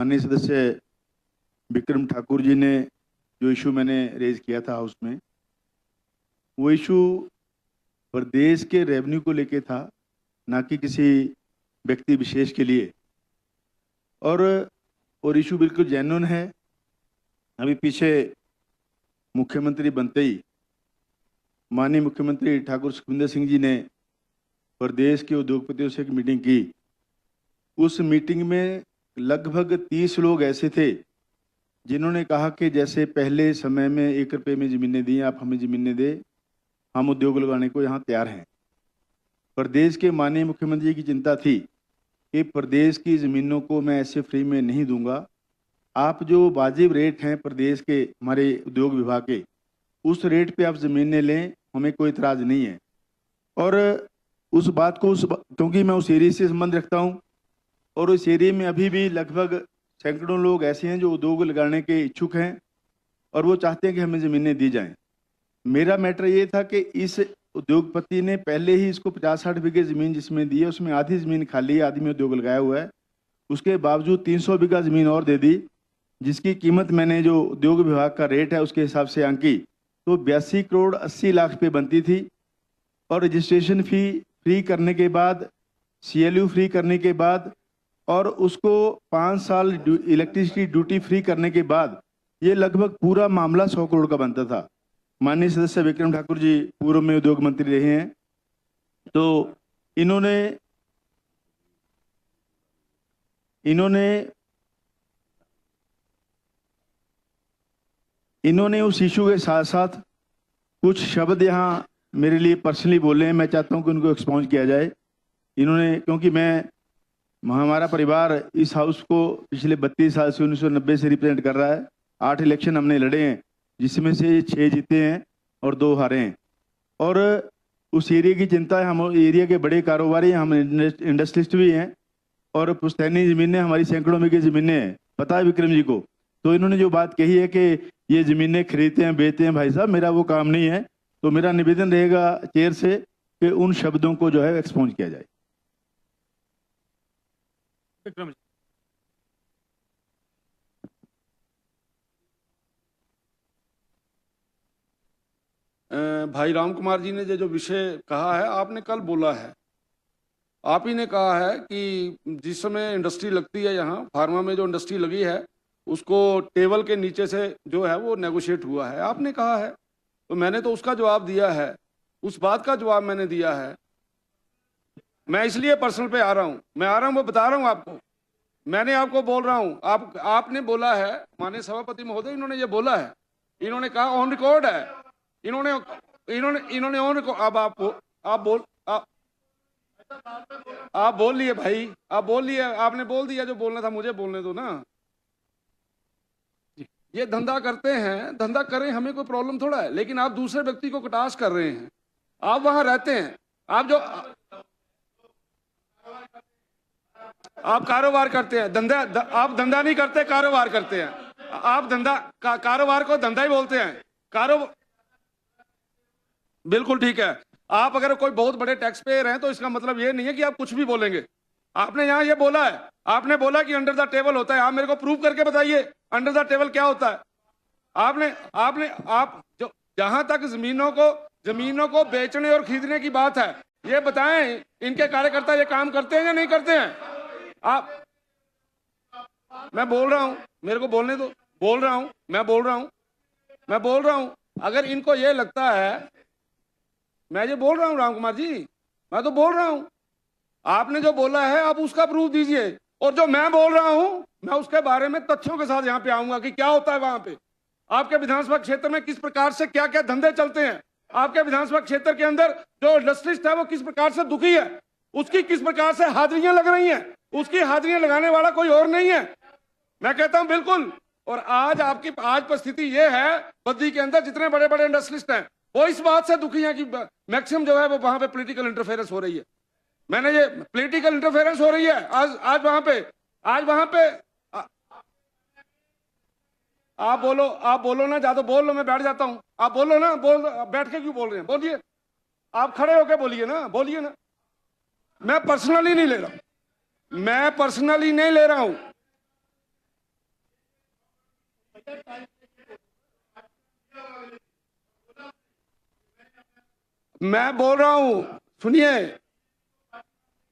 माननीय सदस्य विक्रम ठाकुर जी ने जो इशू मैंने रेज किया था हाउस में, वो इशू प्रदेश के रेवेन्यू को लेके था, ना कि किसी व्यक्ति विशेष के लिए। और इशू बिल्कुल जेन्युइन है। अभी पीछे मुख्यमंत्री बनते ही माननीय मुख्यमंत्री ठाकुर सुखविंदर सिंह जी ने प्रदेश के उद्योगपतियों से एक मीटिंग की। उस मीटिंग में लगभग 30 लोग ऐसे थे जिन्होंने कहा कि जैसे पहले समय में 1 रुपये में ज़मीनें दी, आप हमें ज़मीनें दे, हम उद्योग लगाने को यहाँ तैयार हैं। प्रदेश के माननीय मुख्यमंत्री जी की चिंता थी कि प्रदेश की ज़मीनों को मैं ऐसे फ्री में नहीं दूंगा, आप जो वाजिब रेट हैं प्रदेश के हमारे उद्योग विभाग के, उस रेट पे आप ज़मीनें लें, हमें कोई इतराज़ नहीं है। और उस बात को क्योंकि मैं उस एरिया से संबंध रखता हूँ और उस एरिया में अभी भी लगभग सैकड़ों लोग ऐसे हैं जो उद्योग लगाने के इच्छुक हैं और वो चाहते हैं कि हमें ज़मीनें दी जाएं। मेरा मैटर ये था कि इस उद्योगपति ने पहले ही इसको 50-60 बीघे ज़मीन जिसमें दी है, उसमें आधी ज़मीन खाली है, आधी में उद्योग लगाया हुआ है। उसके बावजूद 300 बीघा ज़मीन और दे दी, जिसकी कीमत मैंने जो उद्योग विभाग का रेट है उसके हिसाब से आंकी तो 82 करोड़ 80 लाख पे बनती थी। और रजिस्ट्रेशन फी फ्री करने के बाद, CLU फ्री करने के बाद और उसको 5 साल इलेक्ट्रिसिटी ड्यूटी फ्री करने के बाद ये लगभग पूरा मामला 100 करोड़ का बनता था। माननीय सदस्य विक्रम ठाकुर जी पूर्व में उद्योग मंत्री रहे हैं, तो इन्होंने उस इशू के साथ साथ कुछ शब्द यहाँ मेरे लिए पर्सनली बोले हैं। मैं चाहता हूँ कि उनको एक्सपॉन्ज किया जाए। इन्होंने, क्योंकि हमारा परिवार इस हाउस को पिछले 32 साल से 1990 से रिप्रेजेंट कर रहा है। 8 इलेक्शन हमने लड़े हैं, जिसमें से 6 जीते हैं और 2 हारे हैं। और उस एरिया की चिंता है, हम एरिया के बड़े कारोबारी हैं, हम इंडस्ट्रिस्ट भी हैं और पुश्तैनी ज़मीनें हमारी सैकड़ों की ज़मीनें हैं, पता है विक्रम जी को। तो इन्होंने जो बात कही है कि ये ज़मीनें खरीदते हैं बेचते हैं, भाई साहब मेरा वो काम नहीं है। तो मेरा निवेदन रहेगा चेयर से कि उन शब्दों को जो है एक्सपोज किया जाए। विक्रम भाई राम कुमार जी ने जो विषय कहा है, आपने कल बोला है, आप ही ने कहा है कि जिस समय इंडस्ट्री लगती है, यहाँ फार्मा में जो इंडस्ट्री लगी है उसको टेबल के नीचे से जो है वो नेगोशिएट हुआ है, आपने कहा है। तो मैंने तो उसका जवाब दिया है, उस बात का जवाब मैंने दिया है। मैं इसलिए पर्सनल पे आ रहा हूँ, मैं आ रहा हूँ, वो बता रहा हूँ आपको। मैंने आपको बोल रहा हूँ, आपने बोला है, माननीय सभापति महोदय इन्होंने ये बोला है, इन्होंने कहा ऑन रिकॉर्ड है, इन्होंने ऑन रिकॉर्ड। अब आप बोल लिए भाई, आप बोल लिए, आपने बोल दिया जो बोलना था, मुझे बोलने दो ना। ये धंधा करते हैं, धंधा करें, हमें कोई प्रॉब्लम थोड़ा है, लेकिन आप दूसरे व्यक्ति को कटाश कर रहे हैं। आप वहां रहते हैं, आप कारोबार करते हैं, धंधा आप धंधा नहीं करते, कारोबार करते हैं। आप धंधा कारोबार को धंधा ही बोलते हैं। बिल्कुल ठीक है। आप अगर कोई बहुत बड़े टैक्स पेयर हैं तो इसका मतलब ये नहीं है कि आप कुछ भी बोलेंगे। आपने यहाँ ये बोला है, आपने बोला कि अंडर द टेबल होता है। आप मेरे को प्रूव करके बताइए अंडर द टेबल क्या होता है। आप जो जहां तक जमीनों को बेचने और खरीदने की बात है, ये बताएं इनके कार्यकर्ता ये काम करते हैं या नहीं करते हैं। मैं बोल रहा हूं, मेरे को बोलने दो, बोल रहा हूं। अगर इनको ये लगता है, मैं ये बोल रहा हूं राम कुमार जी, मैं तो बोल रहा हूं, आपने जो बोला है आप उसका प्रूफ दीजिए, और जो मैं बोल रहा हूं मैं उसके बारे में तथ्यों के साथ यहां पे आऊंगा कि क्या होता है वहां पे। आपके विधानसभा क्षेत्र में किस प्रकार से क्या क्या धंधे चलते हैं, आपके विधानसभा क्षेत्र के अंदर जो इंडस्ट्रिस्ट है वो किस प्रकार से दुखी है, उसकी किस प्रकार से हाजिरियां लग रही हैं, उसकी हाजिरियां लगाने वाला कोई और नहीं है। मैं कहता हूं बिल्कुल। और आज परिस्थिति ये है, बद्दी के अंदर जितने बड़े बड़े इंडस्ट्रिस्ट हैं वो इस बात से दुखी हैं कि मैक्सिमम जो है वो वहां पे पॉलिटिकल इंटरफेरेंस हो रही है। मैंने ये पॉलिटिकल इंटरफेरेंस हो रही है आज वहां पे आप बोलो ना, ज्यादा बोल लो, मैं बैठ जाता हूं। आप बोलो ना, बैठ के क्यों बोल रहे हैं, बोलिए। आप खड़े होके बोलिए ना। मैं पर्सनली नहीं ले रहा हूं, मैं बोल रहा हूं, सुनिए,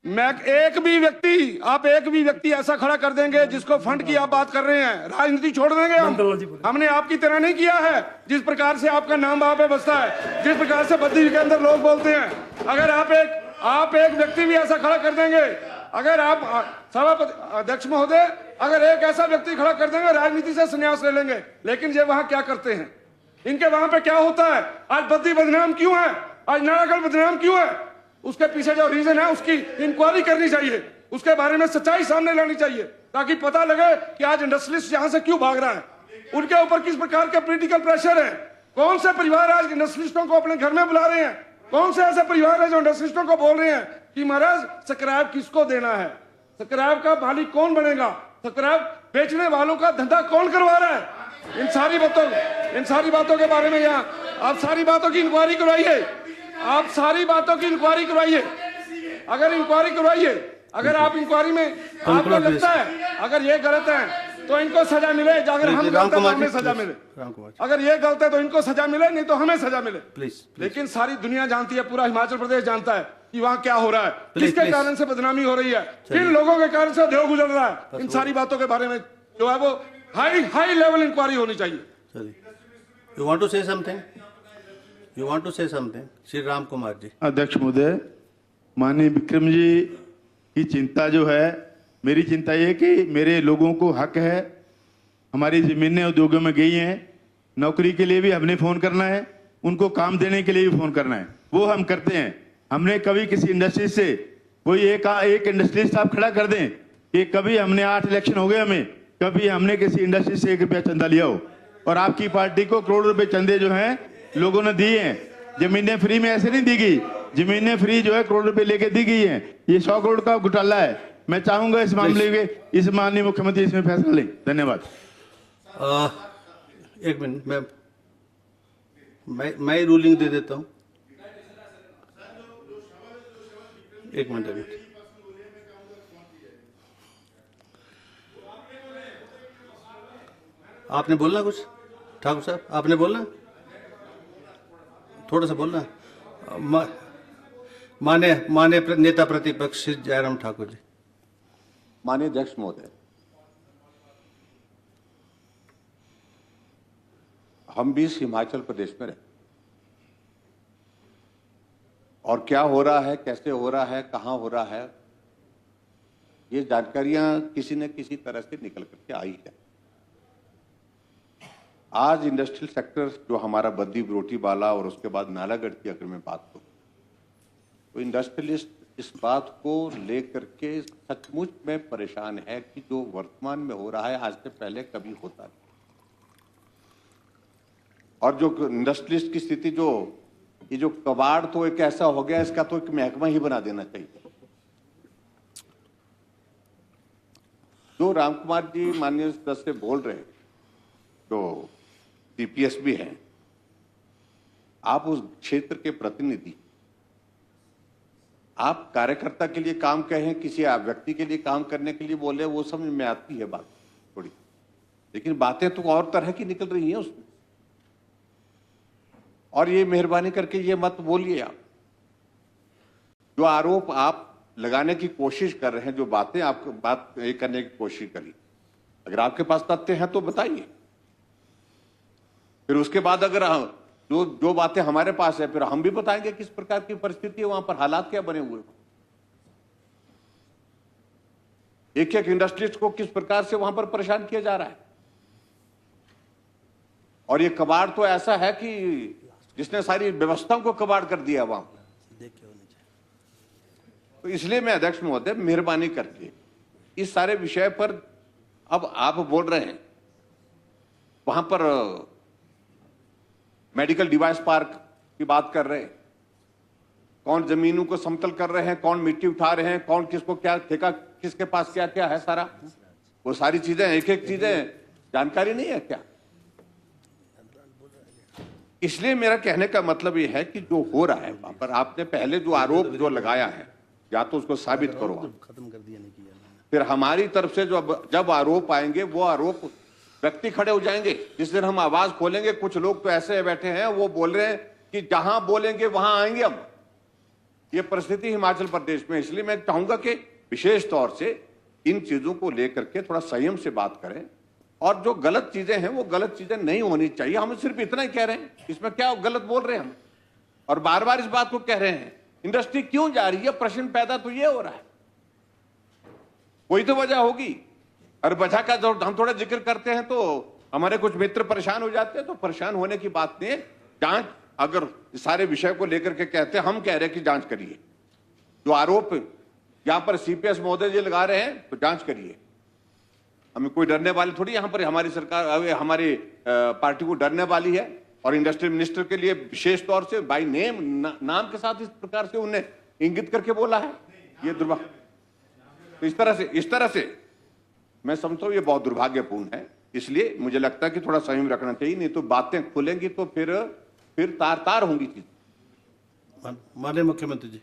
मैं एक भी व्यक्ति, आप एक भी व्यक्ति ऐसा खड़ा कर देंगे जिसको फंड की आप बात कर रहे हैं, राजनीति छोड़ देंगे हम। हमने आपकी तरह नहीं किया है। जिस प्रकार से आपका नाम वहां पे बसता है, जिस प्रकार से बद्दी के अंदर लोग बोलते हैं, अगर आप एक व्यक्ति भी ऐसा खड़ा कर देंगे, अगर आप सभापति अध्यक्ष महोदय, अगर एक ऐसा व्यक्ति खड़ा कर देंगे, राजनीति से संन्यास ले लेंगे। लेकिन ये वहां क्या करते हैं, इनके वहां पे क्या होता है? आज बद्दी बदनाम क्यों है, आज नारागढ़ बदनाम क्यों है? उसके पीछे जो रीजन है उसकी इंक्वायरी करनी चाहिए, उसके बारे में सच्चाई सामने लानी चाहिए, ताकि पता लगे कि आज इंडस्ट्रियलिस्ट यहां से क्यों भाग रहा है, उनके ऊपर किस प्रकार के पॉलिटिकल प्रेशर है, कौन से परिवार आज इंडस्ट्रियलिस्टों को अपने घर में बुला रहे हैं, कौन से ऐसे परिवार है जो इंडस्ट्रियलिस्टों को बोल रहे हैं कि महाराज स्क्रैप किसको देना है, स्क्रैप का मालिक कौन बनेगा, स्क्रैप बेचने वालों का धंधा कौन करवा रहा है। इन सारी बातों के बारे में यहाँ आप सारी बातों की इंक्वायरी करवाइए, आप सारी बातों की इंक्वायरी करवाइए। अगर इंक्वायरी करवाइए, अगर आप इंक्वायरी में आपको लगता है अगर ये गलत है तो इनको सजा मिले, अगर हम गलत है तो हमें सजा मिले, अगर ये गलत है तो इनको सजा मिले, नहीं तो हमें सजा मिले प्लीज। लेकिन सारी दुनिया जानती है, पूरा हिमाचल प्रदेश जानता है कि वहाँ क्या हो रहा है, किसके कारण से बदनामी हो रही है, किन लोगों के कारण से उद्योग गुजर रहा है। इन सारी बातों के बारे में जो है वो हाई लेवल इंक्वायरी होनी चाहिए। You want to say something? You want to say something? Shri Ram Kumar ji. अध्यक्ष महोदय, माननीय विक्रम जी की चिंता जो है, मेरी चिंता ये कि मेरे लोगों को हक है, हमारी जमीनें उद्योगों में गई हैं, नौकरी के लिए भी हमने फोन करना है, उनको काम देने के लिए भी फोन करना है, वो हम करते हैं। हमने कभी किसी इंडस्ट्री से कोई एक इंडस्ट्रियलिस्ट आप खड़ा कर दें कि कभी हमने 8 इलेक्शन हो गए, हमें कभी हमने किसी इंडस्ट्री से 1 रुपया चंदा लिया हो, और आपकी पार्टी को करोड़ रुपए चंदे जो हैं लोगों ने दिए हैं। जमीनें फ्री में ऐसे नहीं दी गई, जमीनें फ्री जो है करोड़ रुपए लेके दी गई हैं। ये 100 करोड़ का घोटाला है। मैं चाहूंगा इस मामले में इस माननीय मुख्यमंत्री इसमें फैसला लें। धन्यवाद। एक मिनट, मैं रूलिंग दे देता हूँ। एक मिनट। आपने बोलना कुछ, ठाकुर साहब आपने बोलना, थोड़ा सा बोलना। माने नेता प्रतिपक्ष श्री जयराम ठाकुर जी। माननीय अध्यक्ष महोदय, हम भी इस हिमाचल प्रदेश में रहते, और क्या हो रहा है, कैसे हो रहा है, कहां हो रहा है, ये जानकारियां किसी न किसी तरह से निकल करके आई है। आज इंडस्ट्रियल सेक्टर जो हमारा बद्दी बरोटीवाला और उसके बाद नालागढ़ की अगर मैं बात करूं, तो इंडस्ट्रियलिस्ट इस बात को लेकर के सचमुच में परेशान है कि जो वर्तमान में हो रहा है आज से पहले कभी होता नहीं। और जो इंडस्ट्रियलिस्ट की स्थिति, जो ये जो कबाड़ तो एक ऐसा हो गया, इसका तो एक महकमा ही बना देना चाहिए। जो राम कुमार जी माननीय सदस्य बोल रहे हैं, जो सीपीएस भी हैं, आप उस क्षेत्र के प्रतिनिधि, आप कार्यकर्ता के लिए काम कहें, किसी व्यक्ति के लिए काम करने के लिए बोले, वो समझ में आती है बात थोड़ी, लेकिन बातें तो और तरह की निकल रही हैं उसमें। और ये मेहरबानी करके ये मत बोलिए आप, जो आरोप आप लगाने की कोशिश कर रहे हैं, जो बातें आपको बात करने की कोशिश करी, अगर आपके पास तथ्य हैं तो बताइए। फिर उसके बाद अगर जो बातें हमारे पास है, फिर हम भी बताएंगे किस प्रकार की परिस्थिति है वहां पर, हालात क्या बने हुए, एक इंडस्ट्रियलिस्ट को किस प्रकार से वहां पर परेशान किया जा रहा है। और ये कबाड़ तो ऐसा है कि जिसने सारी व्यवस्थाओं को कबाड़ कर दिया वहां पर। तो इसलिए मैं अध्यक्ष महोदय, मेहरबानी करके इस सारे विषय पर, अब आप बोल रहे हैं वहां पर मेडिकल डिवाइस पार्क की बात कर रहे हैं, कौन जमीनों को समतल कर रहे हैं, कौन मिट्टी उठा रहे हैं, कौन किसको क्या ठेका, किसके पास क्या क्या है, सारा वो सारी चीजें, एक एक चीजें जानकारी नहीं है क्या। इसलिए मेरा कहने का मतलब ये है कि जो हो रहा है वहां पर, आपने पहले जो आरोप जो लगाया है, या तो उसको साबित करो, खत्म कर दिया नहीं किया। फिर हमारी तरफ से जो जब आरोप आएंगे, वो आरोप व्यक्ति खड़े हो जाएंगे। जिस दिन हम आवाज खोलेंगे, कुछ लोग तो ऐसे बैठे हैं, वो बोल रहे हैं कि जहां बोलेंगे वहां आएंगे हम। ये परिस्थिति हिमाचल प्रदेश में, इसलिए मैं चाहूंगा कि विशेष तौर से इन चीजों को लेकर के थोड़ा संयम से बात करें, और जो गलत चीजें हैं वो गलत चीजें नहीं होनी चाहिए। हम सिर्फ इतना ही कह रहे हैं, इसमें क्या गलत बोल रहे हैं हम, और बार बार इस बात को कह रहे हैं। इंडस्ट्री क्यों जा रही है, प्रश्न पैदा तो ये हो रहा है, कोई तो वजह होगी। और वजह का जो हम थोड़ा जिक्र करते हैं तो हमारे कुछ मित्र परेशान हो जाते हैं, तो परेशान होने की बात नहीं है। जांच, अगर सारे विषय को लेकर के कहते हैं, हम कह रहे हैं कि जांच करिए। जो आरोप यहां पर सीपीएस महोदय जी लगा रहे हैं, तो जांच करिए। हमें कोई डरने वाली थोड़ी, यहां पर हमारी सरकार, हमारी पार्टी को डरने वाली है। और इंडस्ट्री मिनिस्टर के लिए विशेष तौर से बाय नेम, नाम के साथ इस प्रकार से उन्हें इंगित करके बोला है, ये दुर्भाग्य। तो इस तरह से मैं समझता हूं ये बहुत दुर्भाग्यपूर्ण है। इसलिए मुझे लगता है कि थोड़ा संयम रखना चाहिए, नहीं तो बातें खुलेंगी तो फिर तार तार होंगी चीज। माननीय मुख्यमंत्री जी।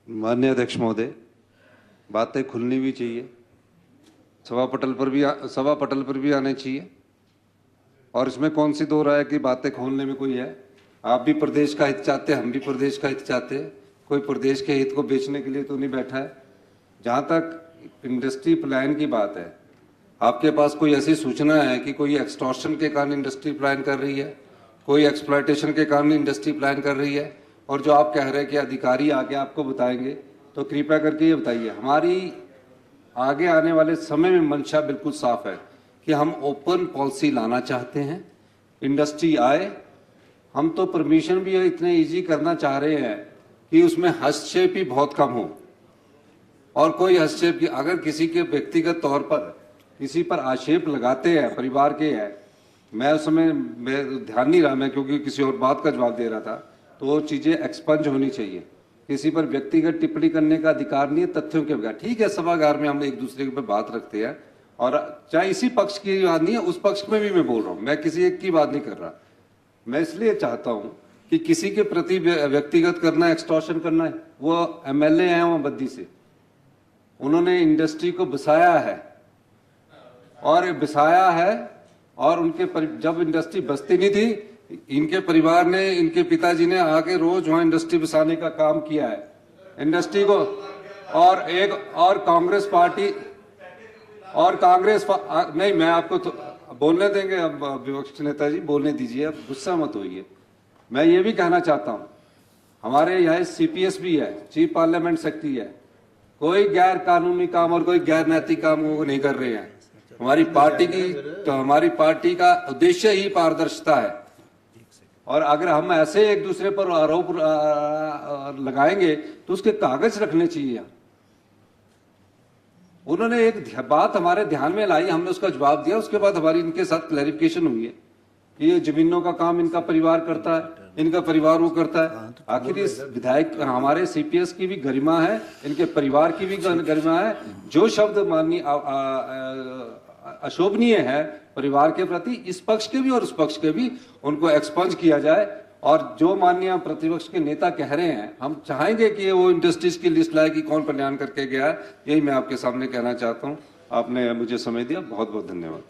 माननीय अध्यक्ष महोदय, बातें खुलनी भी चाहिए, सभा पटल पर भी आने चाहिए, और इसमें कौन सी दो राय की बातें खोलने में कोई है। आप भी प्रदेश का हित चाहते हैं, हम भी प्रदेश का हित चाहते हैं, कोई प्रदेश के हित को बेचने के लिए तो नहीं बैठा है। जहां तक इंडस्ट्री प्लान की बात है, आपके पास कोई ऐसी सूचना है कि कोई एक्सटॉर्शन के कारण इंडस्ट्री प्लान कर रही है, कोई एक्सप्लॉयटेशन के कारण इंडस्ट्री प्लान कर रही है? और जो आप कह रहे हैं कि अधिकारी आके आपको बताएंगे, तो कृपया करके ये बताइए। हमारी आगे आने वाले समय में मंशा बिल्कुल साफ है कि हम ओपन पॉलिसी लाना चाहते हैं, इंडस्ट्री आए। हम तो परमिशन भी इतने इजी करना चाह रहे हैं कि उसमें हस्तक्षेप ही बहुत कम हो, और कोई हस्तक्षेप की, अगर किसी के व्यक्तिगत तौर पर किसी पर आक्षेप लगाते हैं, परिवार के हैं, मैं उस समय ध्यान नहीं रहा, मैं क्योंकि किसी और बात का जवाब दे रहा था, तो वो चीजें एक्सपंज होनी चाहिए। किसी पर व्यक्तिगत टिप्पणी करने का अधिकार नहीं है तथ्यों के बगैर। ठीक है, सभागार में हम एक दूसरे पे बात रखते हैं, और चाहे इसी पक्ष की बात नहीं है, उस पक्ष में भी मैं बोल रहा हूँ, मैं किसी एक की बात नहीं कर रहा। मैं इसलिए चाहता हूँ कि किसी के प्रति व्यक्तिगत करना, एक्सटॉर्शन करना है। वो एमएलए हैं वहां बद्दी से, उन्होंने इंडस्ट्री को बसाया है, और उनके जब इंडस्ट्री बसती नहीं थी, इनके परिवार ने, इनके पिताजी ने आके रोज वहां इंडस्ट्री बसाने का काम किया है, इंडस्ट्री को। और कांग्रेस पार्टी नहीं, मैं आपको तो बोलने देंगे, अब विपक्ष नेता जी बोलने दीजिए, अब गुस्सा मत होइए। मैं ये भी कहना चाहता हूं, हमारे यहाँ सीपीएस भी है, चीफ पार्लियामेंट सेक्रेटरी है, कोई गैर कानूनी काम और कोई गैर नैतिक काम वो नहीं कर रहे हैं। हमारी पार्टी का उद्देश्य ही पारदर्शिता है, और अगर हम ऐसे एक दूसरे पर आरोप लगाएंगे तो उसके कागज रखने चाहिए। उन्होंने एक बात हमारे ध्यान में लाई, हमने उसका जवाब दिया, उसके बाद हमारी इनके साथ क्लैरिफिकेशन हुई है कि ये जमीनों का काम इनका परिवार करता है, इनका परिवार वो करता है। आखिर इस विधायक, हमारे सीपीएस की भी गरिमा है, इनके परिवार की भी गरिमा है। जो शब्द माननीय अशोभनीय है परिवार के प्रति, इस पक्ष के भी और उस पक्ष के भी, उनको एक्सपंज किया जाए। और जो माननीय प्रतिपक्ष के नेता कह रहे हैं, हम चाहेंगे कि वो इंडस्ट्रीज की लिस्ट लाए कि कौन कल्याण करके गया है। यही मैं आपके सामने कहना चाहता हूं। आपने मुझे समय दिया, बहुत बहुत धन्यवाद।